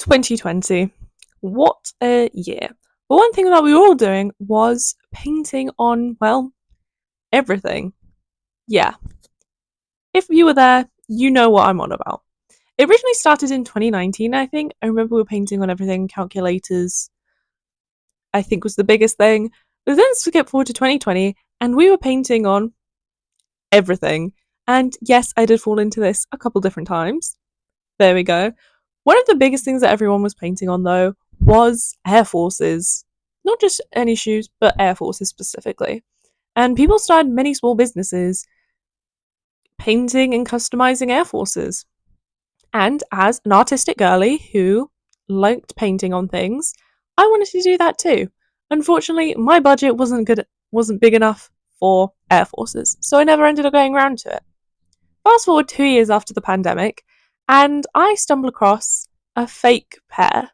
2020. What a year. But one thing that we were all doing was painting on, well, everything. Yeah. If you were there, you know what I'm on about. It originally started in 2019, I think. I remember we were painting on everything. Calculators, I think, was the biggest thing. But then skip forward to 2020, and we were painting on everything. And yes, I did fall into this a couple different times. There we go. One of the biggest things that everyone was painting on, though, was Air Forces. Not just any shoes, but Air Forces specifically. And people started many small businesses painting and customizing Air Forces. And as an artistic girly who liked painting on things, I wanted to do that too. Unfortunately, my budget wasn't big enough for Air Forces, so I never ended up going around to it. Fast forward 2 years after the pandemic, and I stumble across a fake pair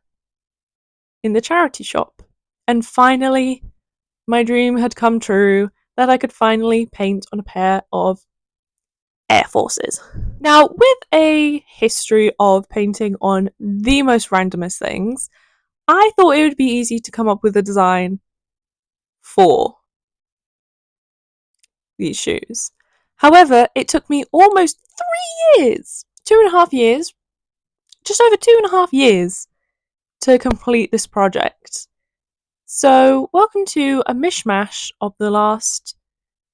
in the charity shop. And finally, my dream had come true that I could finally paint on a pair of Air Forces. Now, with a history of painting on the most randomest things, I thought it would be easy to come up with a design for these shoes. However, it took me almost 3 years, 2.5 years, just over 2.5 years to complete this project. So, welcome to a mishmash of the last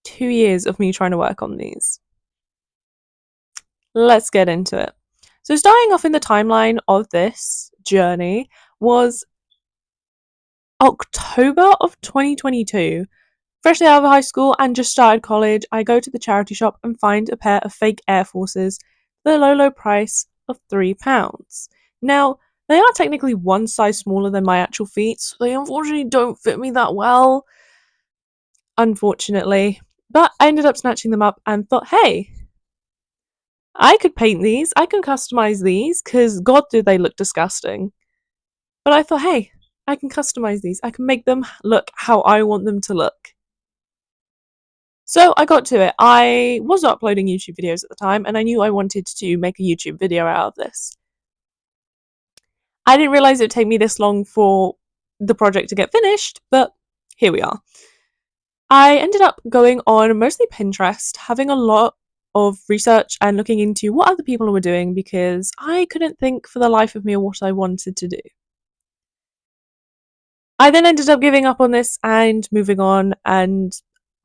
2 years of me trying to work on these. Let's get into it. So, starting off in the timeline of this journey was October of 2022. Freshly out of high school and just started college, I go to the charity shop and find a pair of fake Air Forces for the low price of £3. Now, they are technically one size smaller than my actual feet, so they unfortunately don't fit me that well. Unfortunately. But I ended up snatching them up and thought, hey, I could paint these, I can customize these, because God, do they look disgusting. But I thought, hey, I can customize these, I can make them look how I want them to look. So I got to it. I was uploading YouTube videos at the time, and I knew I wanted to make a YouTube video out of this. I didn't realise it would take me this long for the project to get finished, but here we are. I ended up going on mostly Pinterest, having a lot of research and looking into what other people were doing because I couldn't think for the life of me what I wanted to do. I then ended up giving up on this and moving on, and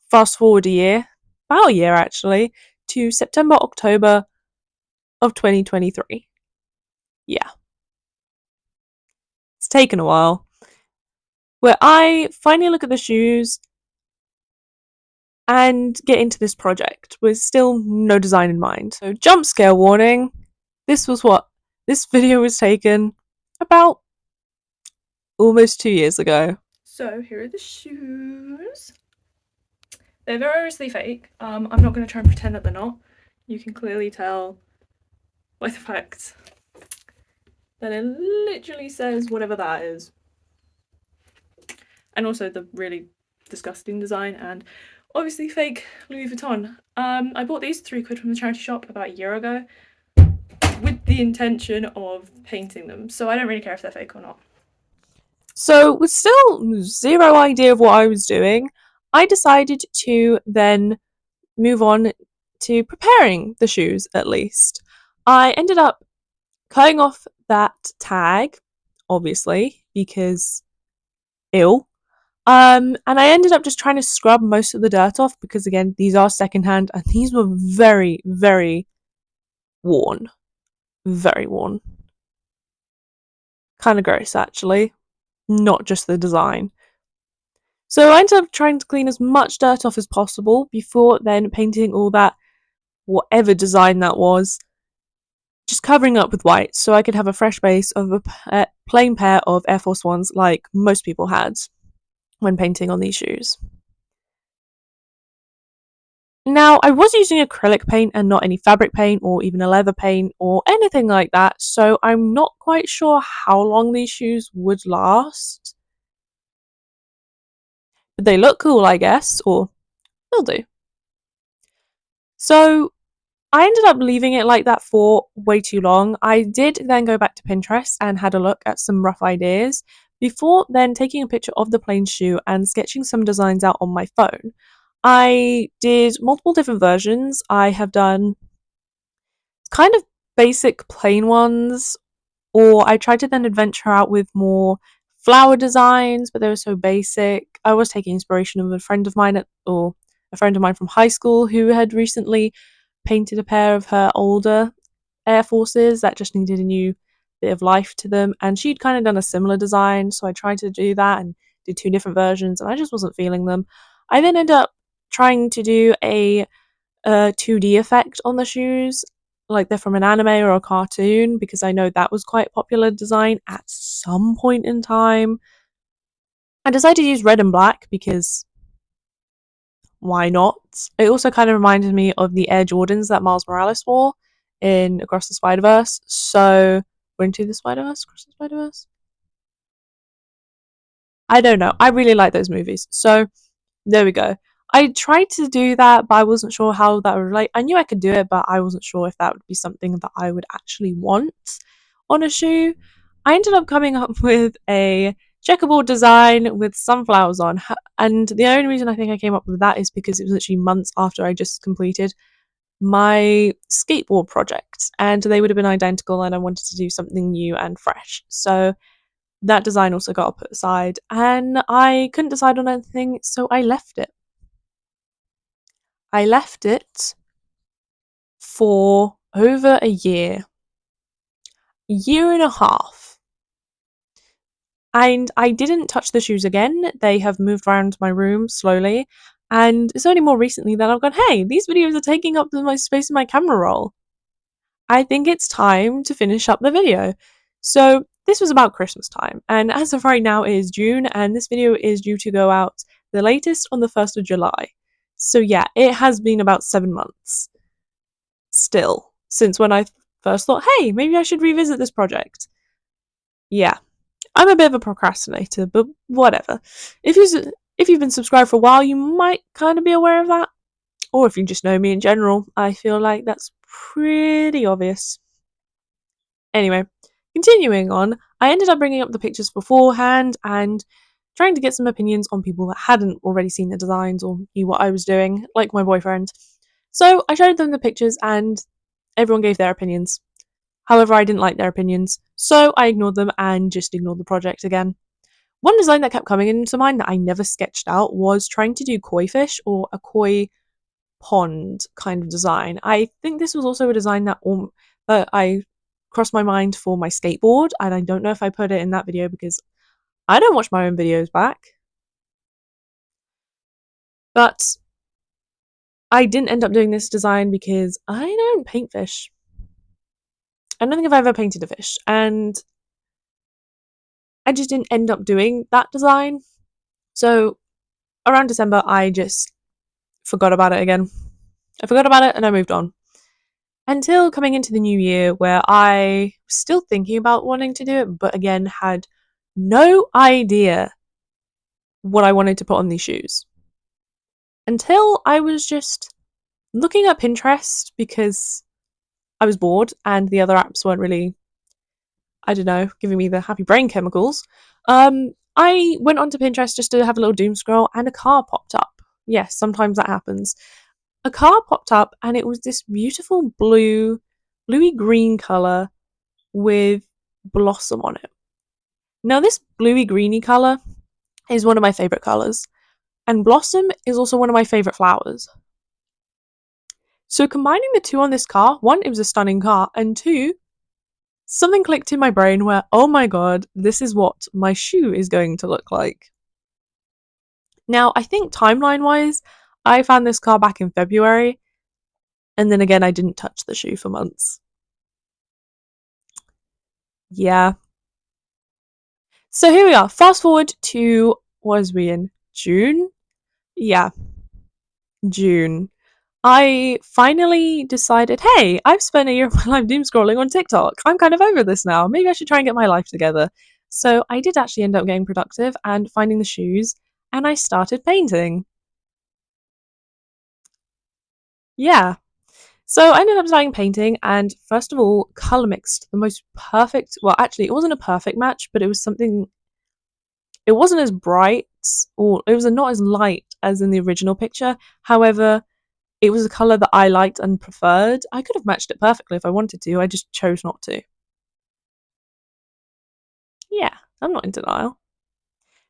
fast forward a year, about a year actually, to September, October of 2023. Yeah. It's taken a while. Where I finally look at the shoes and get into this project with still no design in mind. So, jump scare warning. This video was taken about almost 2 years ago. So, here are the shoes. They're very obviously fake. I'm not going to try and pretend that they're not. You can clearly tell by the fact that it literally says whatever that is. And also the really disgusting design and obviously fake Louis Vuitton. I bought these £3 from the charity shop about a year ago with the intention of painting them, so I don't really care if they're fake or not. So, with still zero idea of what I was doing, I decided to then move on to preparing the shoes at least. I ended up cutting off that tag, obviously, because ill. And I ended up just trying to scrub most of the dirt off because, again, these are secondhand and these were very, very worn. Very worn. Kind of gross, actually. Not just the design. So I ended up trying to clean as much dirt off as possible before then painting all that, whatever design that was, just covering up with white so I could have a fresh base of a plain pair of Air Force Ones like most people had when painting on these shoes. Now, I was using acrylic paint and not any fabric paint or even a leather paint or anything like that, so I'm not quite sure how long these shoes would last. But they look cool, I guess, or they'll do. So, I ended up leaving it like that for way too long. I did then go back to Pinterest and had a look at some rough ideas before then taking a picture of the plain shoe and sketching some designs out on my phone. I did multiple different versions. I have done kind of basic plain ones, or I tried to then adventure out with more flower designs, but they were so basic. I was taking inspiration of a friend of mine or a friend of mine from high school who had recently painted a pair of her older Air Forces that just needed a new bit of life to them, and she'd kind of done a similar design, so I tried to do that and did two different versions, and I just wasn't feeling them. I then ended up trying to do a 2D effect on the shoes, like they're from an anime or a cartoon, because I know that was quite a popular design at some point in time. I decided to use red and black because why not? It also kind of reminded me of the Air Jordans that Miles Morales wore in Across the Spider Verse. So, we're into the Spider Verse? Across the Spider Verse? I don't know. I really like those movies. So, there we go. I tried to do that, but I wasn't sure how that would relate. I knew I could do it, but I wasn't sure if that would be something that I would actually want on a shoe. I ended up coming up with a checkerboard design with sunflowers on, and the only reason I think I came up with that is because it was actually months after I just completed my skateboard project, and they would have been identical, and I wanted to do something new and fresh. So that design also got put aside, and I couldn't decide on anything, so I left it. I left it for over a year and a half. And I didn't touch the shoes again. They have moved around my room slowly. And it's only more recently that I've gone, hey, these videos are taking up my space in my camera roll. I think it's time to finish up the video. So this was about Christmas time. And as of right now, it is June. And this video is due to go out the latest on the 1st of July. So yeah, it has been about 7 months still since when I first thought, hey, maybe I should revisit this project. Yeah, I'm a bit of a procrastinator, but whatever. If you've been subscribed for a while, you might kind of be aware of that, or if you just know me in general, I feel like that's pretty obvious. Anyway, continuing on, I ended up bringing up the pictures beforehand and trying to get some opinions on people that hadn't already seen the designs or knew what I was doing, like my boyfriend. So I showed them the pictures and everyone gave their opinions. However, I didn't like their opinions, so I ignored them and just ignored the project again. One design that kept coming into mind that I never sketched out was trying to do koi fish or a koi pond kind of design. I think this was also a design that I crossed my mind for my skateboard, and I don't know if I put it in that video because I don't watch my own videos back. But I didn't end up doing this design because I don't paint fish. I don't think I've ever painted a fish, and I just didn't end up doing that design. So around December, I just forgot about it again. I forgot about it and I moved on. Until coming into the new year, where I was still thinking about wanting to do it, but again had no idea what I wanted to put on these shoes. Until I was just looking at Pinterest because I was bored and the other apps weren't really, I don't know, giving me the happy brain chemicals. I went onto Pinterest just to have a little doom scroll and a car popped up. Yes, sometimes that happens. A car popped up and it was this beautiful bluey green colour with blossom on it. Now, this bluey greeny colour is one of my favourite colours, and blossom is also one of my favourite flowers. So, combining the two on this car, one, it was a stunning car, and two, something clicked in my brain where, oh my god, this is what my shoe is going to look like. Now, I think timeline wise, I found this car back in February, and then again, I didn't touch the shoe for months. Yeah. So here we are. Fast forward to, was we in June? Yeah, June. I finally decided, hey, I've spent a year of my life doom scrolling on TikTok. I'm kind of over this now. Maybe I should try and get my life together. So I did actually end up getting productive and finding the shoes, and I started painting. Yeah. So I ended up starting painting, and first of all, color mixed the most perfect. Well, actually, it wasn't a perfect match, but it was something. It wasn't as bright, or it was not as light as in the original picture. However, it was a color that I liked and preferred. I could have matched it perfectly if I wanted to. I just chose not to. Yeah, I'm not in denial.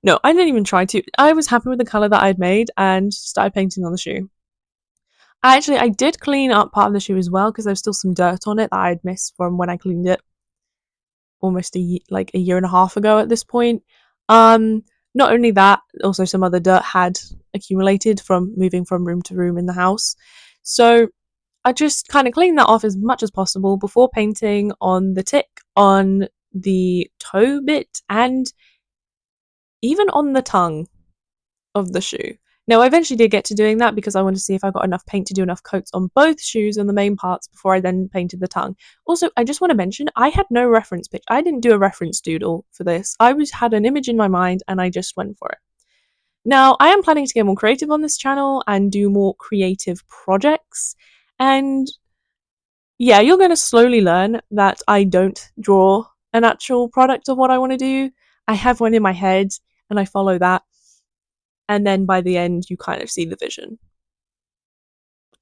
No, I didn't even try to. I was happy with the color that I'd made and started painting on the shoe. I did clean up part of the shoe as well because there was still some dirt on it that I'd missed from when I cleaned it almost like a year and a half ago at this point. Um, Not only that, also some other dirt had accumulated from moving from room to room in the house. So I just kind of cleaned that off as much as possible before painting on the tick, on the toe bit, and even on the tongue of the shoe. Now, I eventually did get to doing that because I wanted to see if I got enough paint to do enough coats on both shoes on the main parts before I then painted the tongue. Also, I just want to mention I had no reference picture. I didn't do a reference doodle for this. Had an image in my mind and I just went for it. Now, I am planning to get more creative on this channel and do more creative projects. And yeah, you're going to slowly learn that I don't draw an actual product of what I want to do. I have one in my head and I follow that, and then by the end you kind of see the vision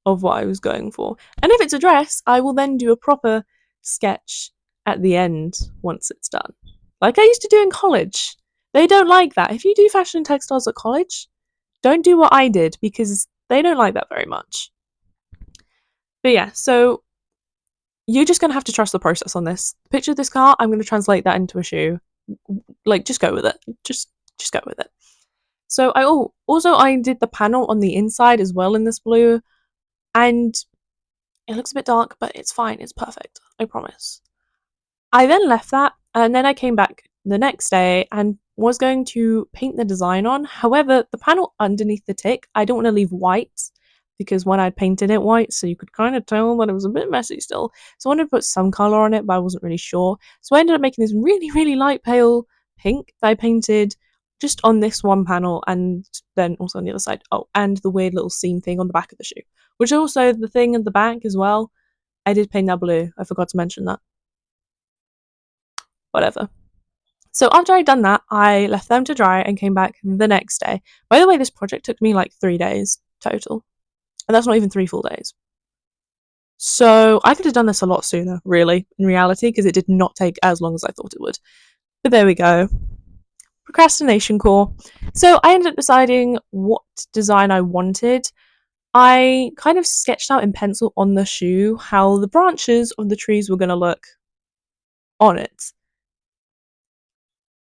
of what I was going for. And if it's a dress, I will then do a proper sketch at the end once it's done. Like I used to do in college. They don't like that. If you do fashion and textiles at college, don't do what I did because they don't like that very much. But yeah, so you're just going to have to trust the process on this. Picture this car, I'm going to translate that into a shoe. Like just go with it. Just go with it. So I did the panel on the inside as well in this blue, and it looks a bit dark, but it's fine. It's perfect. I promise. I then left that, and then I came back the next day and was going to paint the design on. However, the panel underneath the tick, I don't want to leave white because when I'd painted it white, so you could kind of tell that it was a bit messy still. So I wanted to put some color on it, but I wasn't really sure. So I ended up making this really, really light pale pink that I painted just on this one panel and then also on the other side. Oh, and the weird little seam thing on the back of the shoe, which also the thing at the back as well. I did paint that blue. I forgot to mention that. Whatever. So after I'd done that, I left them to dry and came back the next day. By the way, this project took me like 3 days total. And that's not even 3 full days. So I could have done this a lot sooner, really, in reality, because it did not take as long as I thought it would. But there we go. Procrastination core. So I ended up deciding what design I wanted. I kind of sketched out in pencil on the shoe how the branches of the trees were going to look on it.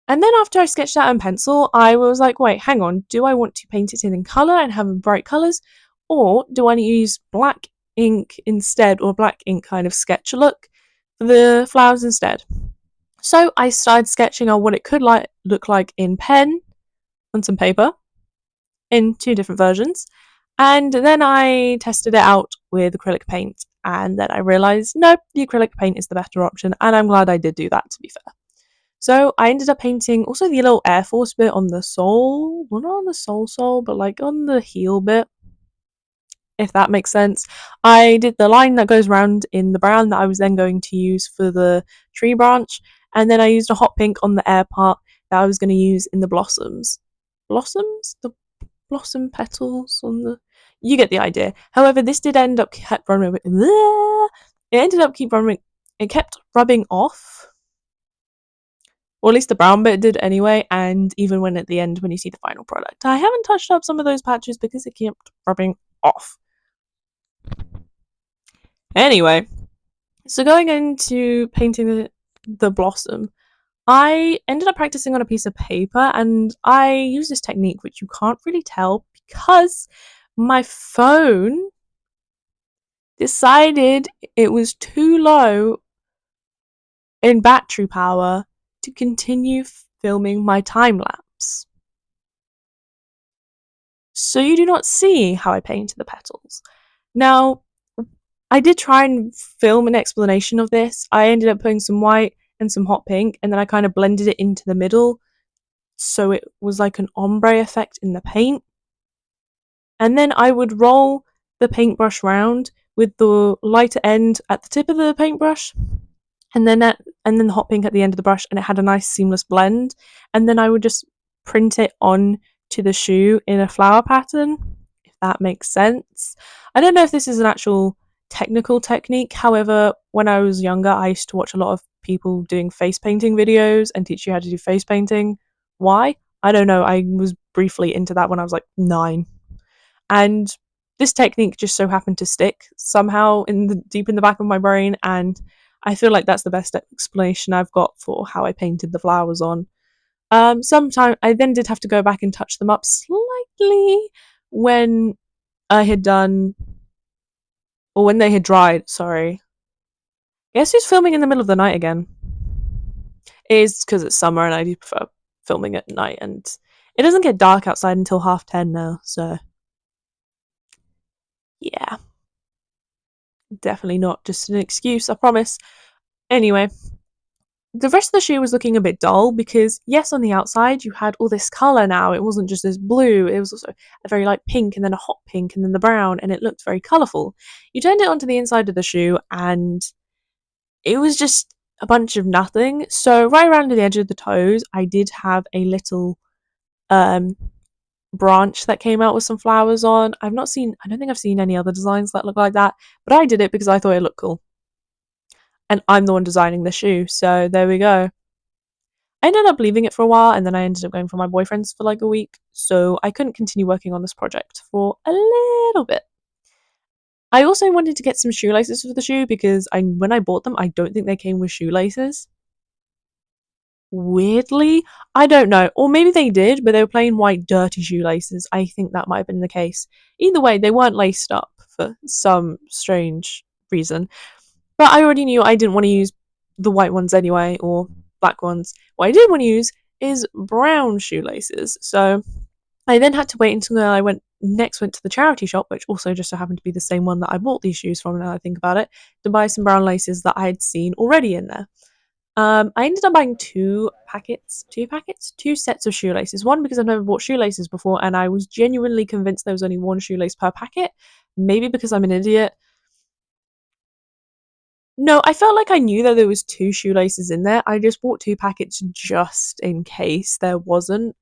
And then after I sketched out in pencil, I was like, wait, hang on, do I want to paint it in colour and have bright colours? Or do I use black ink instead, or black ink kind of sketch look for the flowers instead? So I started sketching out what it could look like in pen on some paper in 2 different versions. And then I tested it out with acrylic paint. And then I realised, nope, the acrylic paint is the better option. And I'm glad I did do that, to be fair. So I ended up painting also the little Air Force bit on the sole. Well, not on the sole, but like on the heel bit, if that makes sense. I did the line that goes around in the brown that I was then going to use for the tree branch. And then I used a hot pink on the air part that I was going to use in the blossoms. Blossoms? The blossom petals on the... You get the idea. However, this did end up kept running... It ended up It kept rubbing off, or at least the brown bit did anyway, and even when at the end when you see the final product. I haven't touched up some of those patches because it kept rubbing off. Anyway, so going into painting the blossom, I ended up practicing on a piece of paper, and I used this technique which you can't really tell because my phone decided it was too low in battery power to continue filming my time lapse. So you do not see how I painted the petals. Now, I did try and film an explanation of this. I ended up putting some white and some hot pink, and then I kind of blended it into the middle so it was like an ombre effect in the paint. And then I would roll the paintbrush round with the lighter end at the tip of the paintbrush, and then the hot pink at the end of the brush, and it had a nice seamless blend. And then I would just print it on to the shoe in a flower pattern, if that makes sense. I don't know if this is an actual technical technique. However, when I was younger, I used to watch a lot of people doing face painting videos and teach you how to do face painting. Why? I don't know. I was briefly into that when I was like 9. And this technique just so happened to stick somehow in the deep in the back of my brain, and I feel like that's the best explanation I've got for how I painted the flowers on. Sometime I then did have to go back and touch them up slightly when I had done, or when they had dried. Sorry. Guess who's filming in the middle of the night again? It is because it's summer and I do prefer filming at night, and it doesn't get dark outside until 10:30 now, so yeah, definitely not just an excuse, I promise. Anyway, the rest of the shoe was looking a bit dull because, yes, on the outside you had all this colour now. It wasn't just this blue, it was also a very light pink and then a hot pink and then the brown, and it looked very colourful. You turned it onto the inside of the shoe and it was just a bunch of nothing. So, right around the edge of the toes, I did have a little um, branch that came out with some flowers on. I don't think I've seen any other designs that look like that, but I did it because I thought it looked cool. And I'm the one designing the shoe, so there we go. I ended up leaving it for a while and then I ended up going for my boyfriend's for like a week, so I couldn't continue working on this project for a little bit. I also wanted to get some shoelaces for the shoe because when I bought them, I don't think they came with shoelaces. Weirdly, I don't know, or maybe they did, but they were plain white, dirty shoelaces. I think that might have been the case. Either way, they weren't laced up for some strange reason. But I already knew I didn't want to use the white ones anyway, or black ones. What I did want to use is brown shoelaces. So I then had to wait until I went to the charity shop, which also just so happened to be the same one that I bought these shoes from, now that I think about it, to buy some brown laces that I had seen already in there. I ended up buying two sets of shoelaces. One because I've never bought shoelaces before, and I was genuinely convinced there was only one shoelace per packet. Maybe because I'm an idiot. No, I felt like I knew that there was two shoelaces in there. I just bought two packets just in case there wasn't,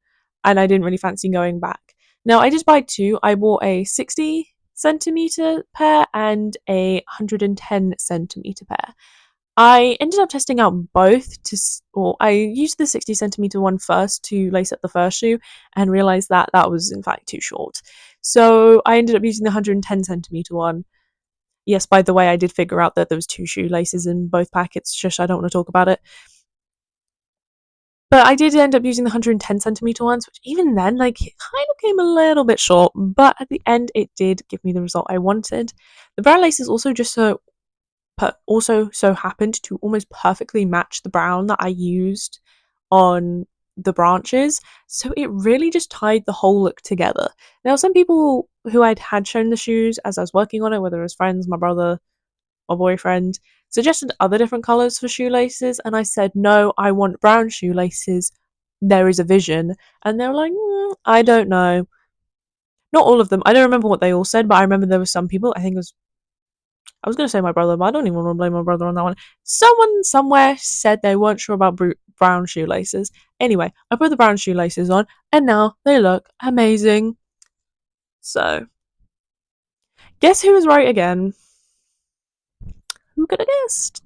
and I didn't really fancy going back. Now I did buy two. I bought a 60 centimeter pair and a 110 centimeter pair. I ended up testing out both or I used the 60 centimeter one first to lace up the first shoe and realized that that was in fact too short. So I ended up using the 110 centimeter one. Yes, by the way, I did figure out that there was two shoelaces in both packets. Shush, I don't want to talk about it. But I did end up using the 110 centimeter ones, which even then, like, it kind of came a little bit short. But at the end, it did give me the result I wanted. The brown laces also so happened to almost perfectly match the brown that I used on the branches. So it really just tied the whole look together. Now, some people who I'd had shown the shoes as I was working on it, whether it was friends, my brother, my boyfriend, suggested other different colours for shoelaces, and I said, no, I want brown shoelaces. There is a vision. And they were like, I don't know. Not all of them. I don't remember what they all said, but I remember there were some people, I was going to say my brother, but I don't even want to blame my brother on that one. Someone somewhere said they weren't sure about brown shoelaces. Anyway, I put the brown shoelaces on, and now they look amazing. So, guess who was right again? Who could have guessed?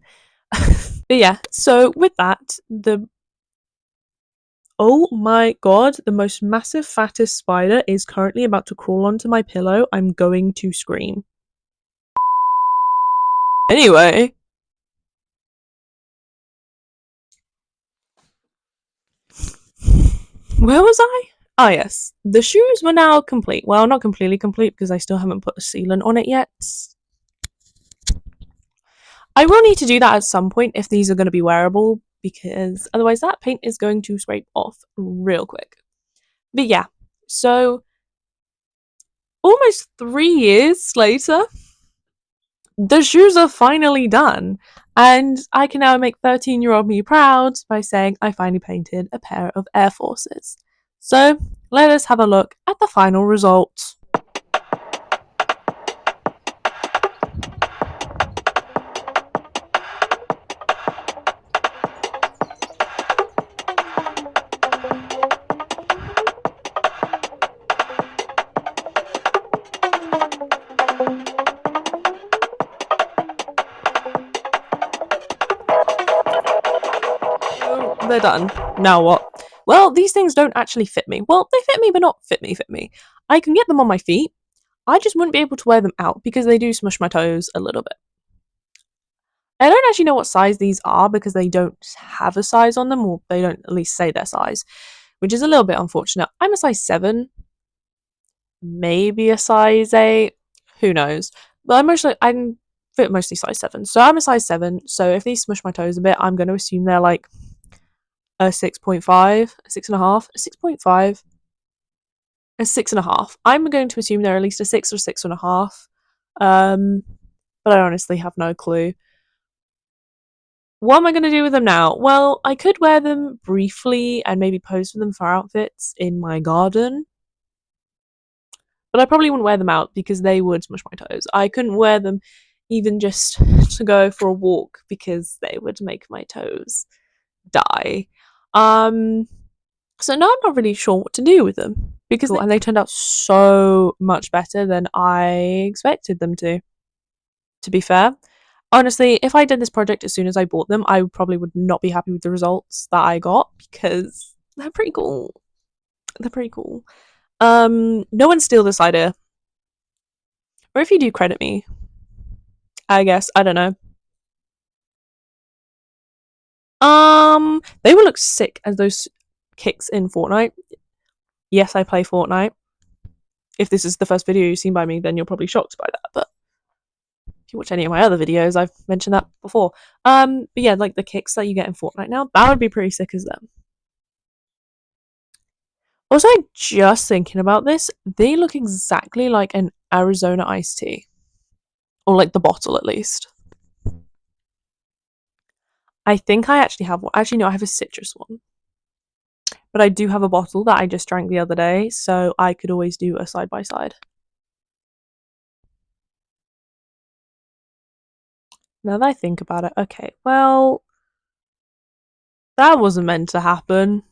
But yeah, so with that, oh my god, the most massive, fattest spider is currently about to crawl onto my pillow. I'm going to scream. Anyway. Where was I? Ah, yes. The shoes were now complete. Well, not completely complete because I still haven't put a sealant on it yet. I will need to do that at some point if these are going to be wearable, because otherwise that paint is going to scrape off real quick. But yeah, so almost 3 years later, the shoes are finally done, and I can now make 13-year-old me proud by saying I finally painted a pair of Air Forces. So let us have a look at the final result. they're done. Now what? Well, these things don't actually fit me. Well, they fit me, but not fit me. I can get them on my feet. I just wouldn't be able to wear them out because they do smush my toes a little bit. I don't actually know what size these are because they don't have a size on them, or they don't at least say their size, which is a little bit unfortunate. I'm a size 7, maybe a size 8, who knows. But I'm fit mostly size 7, so I'm a size 7. So if these smush my toes a bit, I'm going to assume they're like a 6.5, a 6.5, a 6.5, a 6.5. I'm going to assume they're at least a 6 or 6.5. But I honestly have no clue. What am I going to do with them now? Well, I could wear them briefly and maybe pose for them for outfits in my garden. But I probably wouldn't wear them out because they would smush my toes. I couldn't wear them even just to go for a walk because they would make my toes die. So now I'm not really sure what to do with them because they turned out so much better than I expected them to. To be fair, honestly, if I did this project as soon as I bought them, I probably would not be happy with the results that I got because they're pretty cool. They're pretty cool. No one steal this idea. Or if you do, credit me. I guess. I don't know. They will look sick as those kicks in Fortnite. Yes, I play Fortnite. If this is the first video you've seen by me, then you're probably shocked by that, but if you watch any of my other videos, I've mentioned that before. But yeah, like the kicks that you get in Fortnite now, that would be pretty sick as them. Also, just thinking about this, they look exactly like an Arizona iced tea. Or like the bottle, at least. I think I actually have one. Actually, no, I have a citrus one. But I do have a bottle that I just drank the other day, so I could always do a side by side. Now that I think about it, okay, well, that wasn't meant to happen.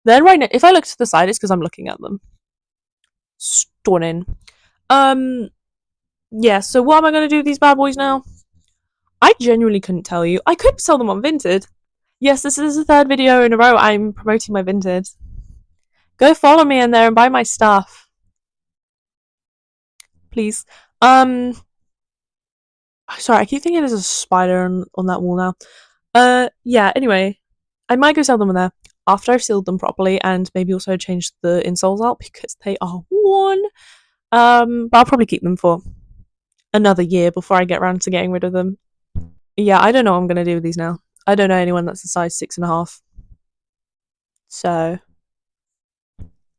Then right now, if I look to the side, it's because I'm looking at them. Stunning. Yeah, so what am I going to do with these bad boys now? I genuinely couldn't tell you. I could sell them on Vinted. Yes, this is the third video in a row I'm promoting my Vinted. Go follow me in there and buy my stuff. Please. Sorry, I keep thinking there's a spider on that wall now. Yeah, anyway. I might go sell them in there after I've sealed them properly and maybe also change the insoles out because they are worn. But I'll probably keep them for another year before I get around to getting rid of them. Yeah, I don't know what I'm gonna do with these now. I don't know anyone that's a size 6.5. So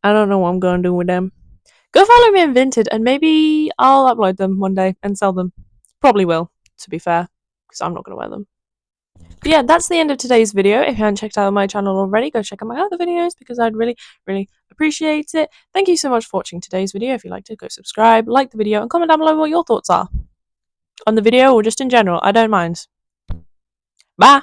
I don't know what I'm gonna do with them. Go follow me on Vinted and maybe I'll upload them one day and sell them. Probably will, to be fair, because I'm not gonna wear them. But yeah, that's the end of today's video. If you haven't checked out my channel already, go check out my other videos because I'd really, really appreciate it. Thank you so much for watching today's video. If you liked it, go subscribe, like the video, and comment down below what your thoughts are on the video or just in general. I don't mind. Bye!